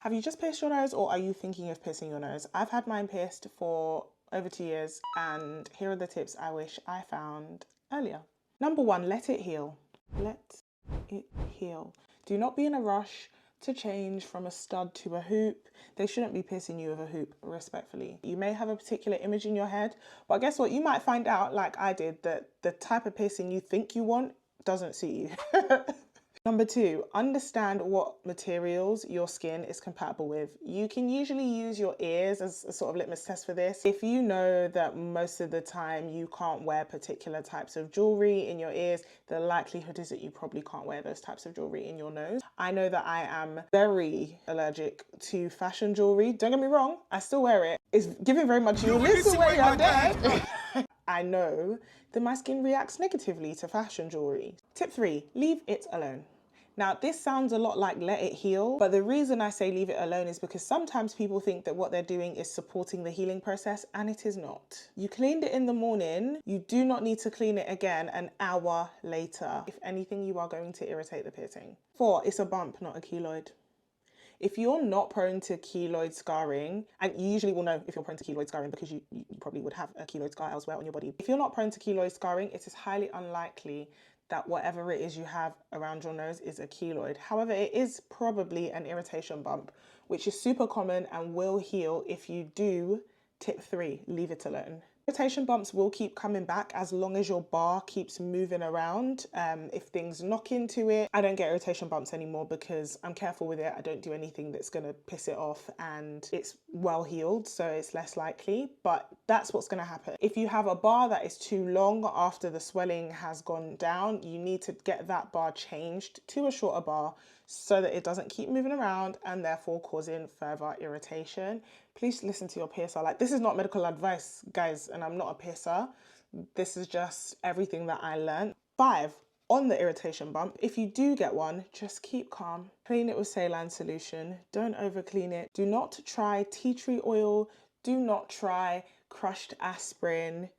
Have you just pierced your nose, or are you thinking of piercing your nose? I've had mine pierced for over 2 years, and here are the tips I wish I found earlier. Number 1, let it heal. Let it heal. Do not be in a rush to change from a stud to a hoop. They shouldn't be piercing you with a hoop, respectfully. You may have a particular image in your head, but guess what? You might find out, like I did, that the type of piercing you think you want doesn't suit you. Number 2, understand what materials your skin is compatible with. You can usually use your ears as a sort of litmus test for this. If you know that most of the time you can't wear particular types of jewelry in your ears, the likelihood is that you probably can't wear those types of jewelry in your nose. I know that I am very allergic to fashion jewelry. Don't get me wrong, I still wear it. It's giving very much you listen where you're dead. I know that my skin reacts negatively to fashion jewelry. Tip 3, leave it alone. Now, this sounds a lot like let it heal, but the reason I say leave it alone is because sometimes people think that what they're doing is supporting the healing process, and it is not. You cleaned it in the morning, you do not need to clean it again an hour later. If anything, you are going to irritate the piercing. 4, it's a bump, not a keloid. If you're not prone to keloid scarring, and you usually will know if you're prone to keloid scarring because you probably would have a keloid scar elsewhere on your body. If you're not prone to keloid scarring, it is highly unlikely that whatever it is you have around your nose is a keloid. However, it is probably an irritation bump, which is super common and will heal if you do. Tip 3, leave it alone. Irritation bumps will keep coming back as long as your bar keeps moving around. If things knock into it, I don't get irritation bumps anymore because I'm careful with it. I don't do anything that's gonna piss it off, and it's well healed, so it's less likely, but that's what's gonna happen. If you have a bar that is too long after the swelling has gone down, you need to get that bar changed to a shorter bar so that it doesn't keep moving around and therefore causing further irritation. Please listen to your piercer. Like, this is not medical advice, guys, and I'm not a piercer. This is just everything that I learned. 5, on the irritation bump, if you do get one, just keep calm. Clean it with saline solution. Don't over clean it. Do not try tea tree oil. Do not try crushed aspirin.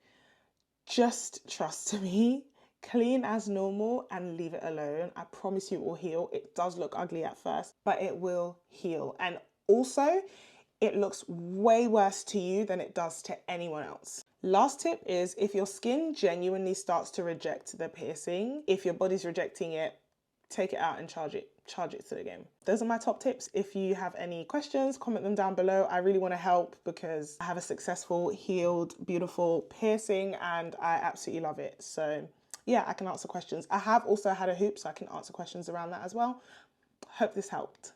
Just trust me. Clean as normal and leave it alone. I promise you it will heal. It does look ugly at first, but it will heal. And also, it looks way worse to you than it does to anyone else. Last tip is, if your skin genuinely starts to reject the piercing, if your body's rejecting it, take it out and charge it to the game. Those are my top tips. If you have any questions, comment them down below. I really want to help because I have a successful, healed, beautiful piercing and I absolutely love it. So yeah, I can answer questions. I have also had a hoop, so I can answer questions around that as well. Hope this helped.